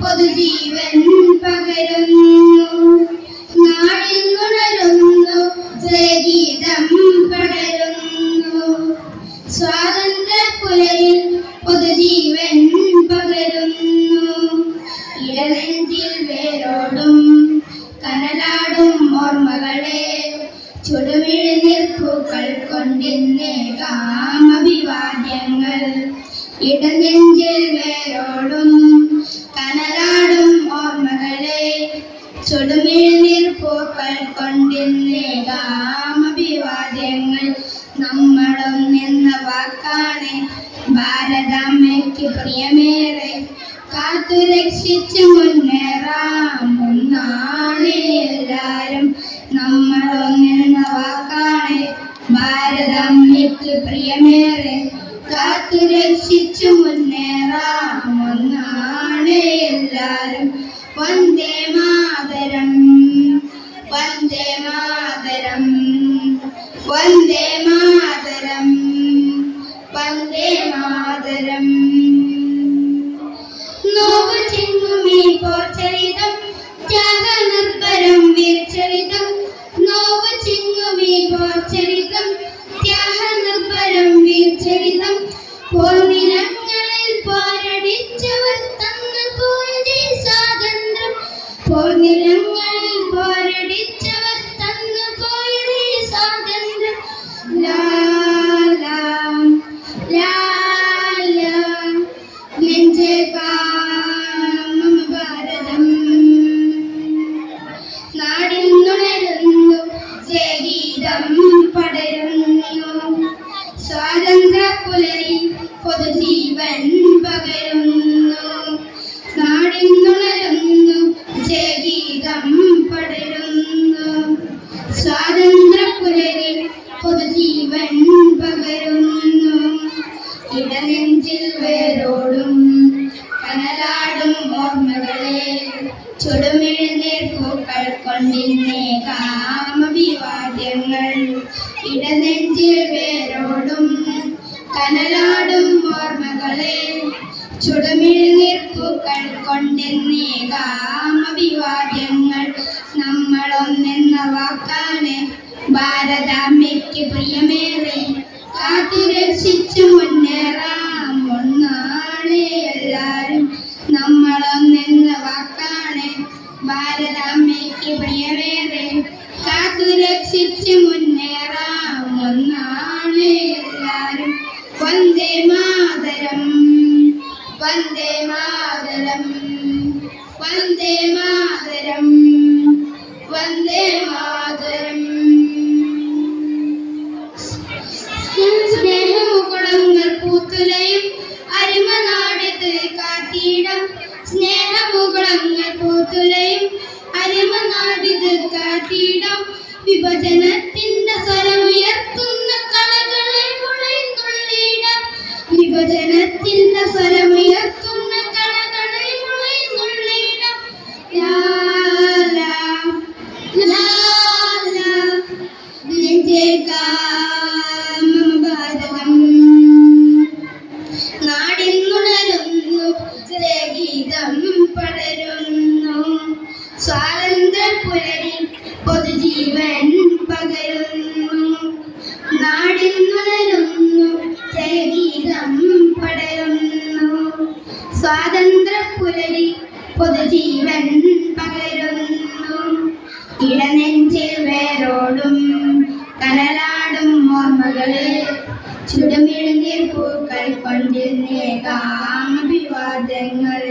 പൊതുജീവൻ പകരുന്നു നാടിൽ ഉണരുന്നു ജയഗീതം പടരുന്നു സ്വാതന്ത്ര്യപ്പുലരിൽ പൊതുജീവൻ പകരുന്നു ഇടനെഞ്ചിൽ വേരോടും കനലാടും ഓർമ്മകളെ ചുടുമിഴുനീർപ്പൂക്കൾ കൊണ്ടിന്നേകാം അഭിവാദ്യങ്ങൾ ഇടനെഞ്ചിൽ വേരോടും കനലാടും ഓർമ്മകളെ ചുടുമിഴുനീർപ്പൂക്കൾ കൊണ്ടിന്നേകാം അഭിവാദ്യങ്ങൾ നമ്മളൊന്നെന്ന വാക്കാണ് ഭാരതാമ്മയ്ക്ക് പ്രിയമേറെ കാത്തുരക്ഷിച്ചു മുന്നേറാം ഒന്നാണ് എല്ലാരും നമ്മളൊന്നെന്ന വാക്കാണ് ഭാരതാമ്മയ്ക്ക് പ്രിയമേറെ കാത്തുരക്ഷിച്ചു മുന്നേറാം ഒന്നാണ് എല്ലാരും വന്ദേ മാതരം വന്ദേ മാതരം വന്ദേ മാതരം വന്ദേ മാതരം നോവ് ചിങ്ങുമീ പോർച്ചരിതം ത്യാഗനിർഭരം വീർച്ചരിതം നോവ് ചിങ്ങുമീ പോർച്ചരിതം ത്യാഗനിർഭരം വീർച്ചരിതം പോർനിലങ്ങളിൽ പോരടിച്ചവർ തന്നു പോയതേ സ്വാതന്ത്ര്യം പോർനിലങ്ങളിൽ പോരടിച്ചവർ തന്നു പോയതേ സ്വാതന്ത്ര്യം ലാ ലാ ലാ ലാ നെഞ്ചേകാം ഭാരതം നാടിൽ ഉണരുന്നു ജയഗീതം പടരുന്നു സ്വാതന്ത്ര്യപ്പുലരി പൊതുജീവൻ പകരുന്നു നാടിൽ ഉണരുന്നു ജയഗീതം പടരുന്നു സ്വാതന്ത്ര്യപ്പുലരി പൊതുജീവൻ പകരുന്നു ഇടനെഞ്ചിൽ വേരോടും കനലാടും ഓർമ്മകളെ ചുടുമിഴുനീർപ്പൂക്കൾ കൊണ്ടിന്നേകാം അഭിവാദ്യങ്ങൾ ഇടനെഞ്ചിൽ വേരോടും കനലാടും ഓർമ്മകളെ ചുടുമിഴുനീർപ്പൂക്കൾ കൊണ്ടിന്നേകാം അഭിവാദ്യങ്ങൾ നമ്മളൊന്നെന്ന വാക്കാണ് ഭാരതാമ്മയ്ക്ക് പ്രിയമേറെ കാത്തുരക്ഷിച്ചു മുന്നേറാം ഒന്നാണ് എല്ലാരും നമ്മളൊന്നെന്ന വാക്കാണ് ഭാരതാമ്മയ്ക്ക് പ്രിയമേറെ കാത്തുരക്ഷിച്ചു മുന്നേറാം ഒന്നാണ് എല്ലാരും വന്ദേ മാതരം വന്ദേ മാതരം വന്ദേ മാതരം വന്ദേ മാതരം സ്നേഹമുകുളങ്ങൾ പൂത്തുലയും അരുമനാടിത് കാത്തിയിടം സ്നേഹമുകുളങ്ങൾ പൂത്തുലയും അരുമനാടിത് കാത്തിയിടം വിഭജനത്തിന്റെ സ്വരമുയർത്തുന്ന കളകളെ മുളയുന്നുള്ളിടം വിഭജനത്തിന്റെ സ്വരമുയർത്തുന്ന കളകളെ മുളയുന്നുള്ളിടം ലാ ലാ ലാ ലാ നെഞ്ചേകാം ഭാരതം നാടിൽ ഉണരുന്നു ജയഗീതം പടരുന്നു സ്വാതന്ത്ര്യപ്പുലരി പൊതുജീവൻ പകരുന്നു നാടിൽ ഉണരുന്നു ജയഗീതം പടരുന്നു സ്വാതന്ത്ര്യപ്പുലരി പൊതുജീവൻ പകരുന്നു ഇടനെഞ്ചിൽ വേരോടും കനലാടും ഓർമ്മകളെ ചുടുമിഴുനീർപ്പൂക്കൾ കൊണ്ടിന്നേകാം അഭിവാദ്യങ്ങൾ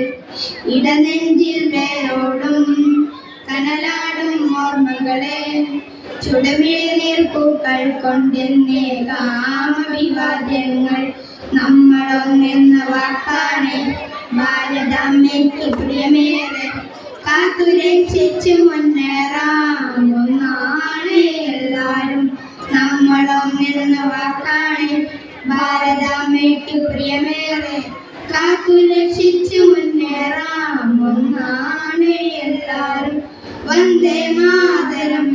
ഇടനെഞ്ചിൽ വേരോടും കനലാടും ഓർമ്മകളെ ചുടുമിഴുനീർപ്പൂക്കൾ കൊണ്ടിന്നേകാം അഭിവാദ്യങ്ങൾ നമ്മളൊന്നെന്ന വാക്കാണ് ഭാരതാമ്മയ്ക്ക് പ്രിയമേറെ കാത്തുരക്ഷിച്ചു മുന്നേറാം ഒന്നാണ് എല്ലാരും നമ്മളൊ ഭാരതാമ്മയ്ക്ക് പ്രിയമേറെ കാത്തു രക്ഷിച്ചു മുന്നേറാം ഒന്നാണ് എല്ലാരും വന്ദേ മാതരം